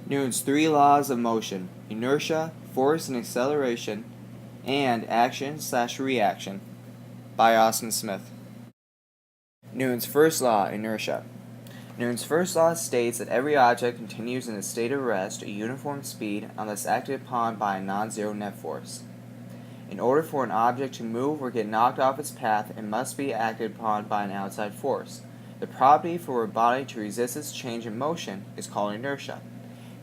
Newton's three laws of motion: inertia, force and acceleration, and action/reaction, by Austin Smith. Newton's first law, inertia. Newton's first law states that every object continues in a state of rest at a uniform speed unless acted upon by a non-zero net force. In order for an object to move or get knocked off its path, it must be acted upon by an outside force. The property for a body to resist its change in motion is called inertia.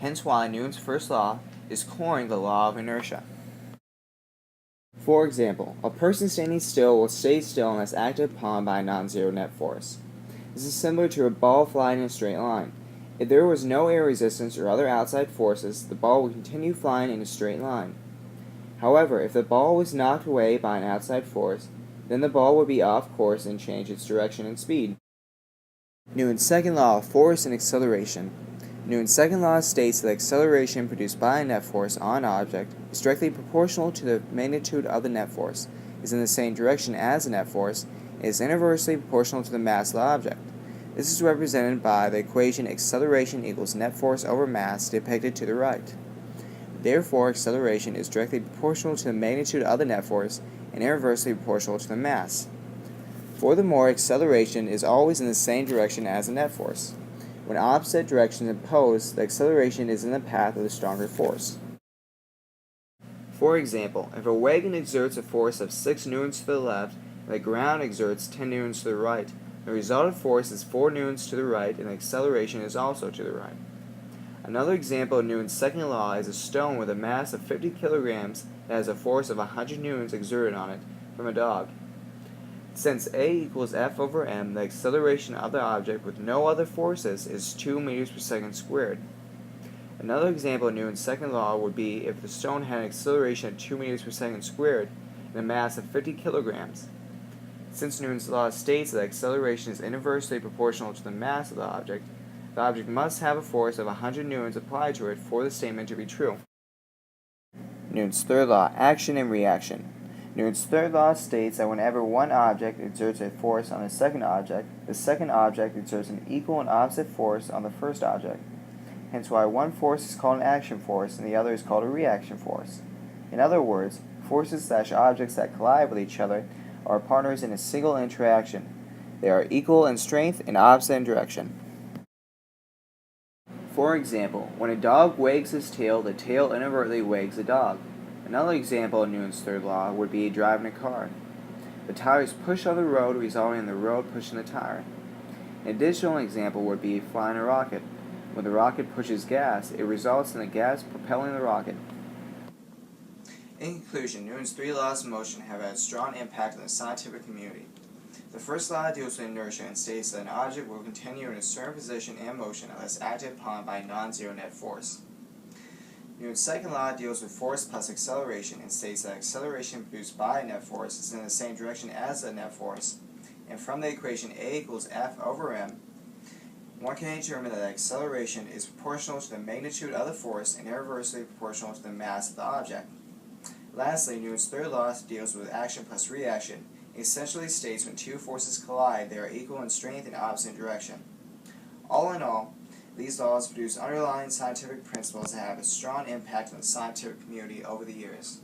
Hence why Newton's first law is coined the law of inertia. For example, a person standing still will stay still unless acted upon by a non-zero net force. This is similar to a ball flying in a straight line. If there was no air resistance or other outside forces, the ball would continue flying in a straight line. However, if the ball was knocked away by an outside force, then the ball would be off course and change its direction and speed. Newton's second law of force and acceleration. Newton's second law states that acceleration produced by a net force on an object is directly proportional to the magnitude of the net force, is in the same direction as the net force, and is inversely proportional to the mass of the object. This is represented by the equation acceleration equals net force over mass depicted to the right. Therefore, acceleration is directly proportional to the magnitude of the net force and inversely proportional to the mass. Furthermore, acceleration is always in the same direction as the net force. When opposite directions opposed, the acceleration is in the path of the stronger force. For example, if a wagon exerts a force of 6 newtons to the left and the ground exerts 10 newtons to the right, the resultant force is 4 newtons to the right and the acceleration is also to the right. Another example of Newton's second law is a stone with a mass of 50 kilograms that has a force of 100 newtons exerted on it from a dog. Since A equals F over m, the acceleration of the object with no other forces is 2 meters per second squared. Another example of Newton's second law would be if the stone had an acceleration of 2 meters per second squared and a mass of 50 kilograms. Since Newton's law states that acceleration is inversely proportional to the mass of the object must have a force of 100 newtons applied to it for the statement to be true. Newton's third law, action and reaction. Newton's third law states that whenever one object exerts a force on the second object exerts an equal and opposite force on the first object. Hence why one force is called an action force and the other is called a reaction force. In other words, forces/objects that collide with each other are partners in a single interaction. They are equal in strength and opposite in direction. For example, when a dog wags his tail, the tail inadvertently wags the dog. Another example of Newton's third law would be driving a car. The tires push on the road, resulting in the road pushing the tire. An additional example would be flying a rocket. When the rocket pushes gas, it results in the gas propelling the rocket. In conclusion, Newton's three laws of motion have had a strong impact on the scientific community. The first law deals with inertia and states that an object will continue in a certain position and motion unless acted upon by a non-zero net force. Newton's second law deals with force plus acceleration and states that acceleration produced by a net force is in the same direction as the net force, and from the equation A equals F over m, one can determine that acceleration is proportional to the magnitude of the force and inversely proportional to the mass of the object. Lastly, Newton's third law deals with action plus reaction. It essentially states when two forces collide, they are equal in strength and opposite in direction. All in all, these laws produce underlying scientific principles that have a strong impact on the scientific community over the years.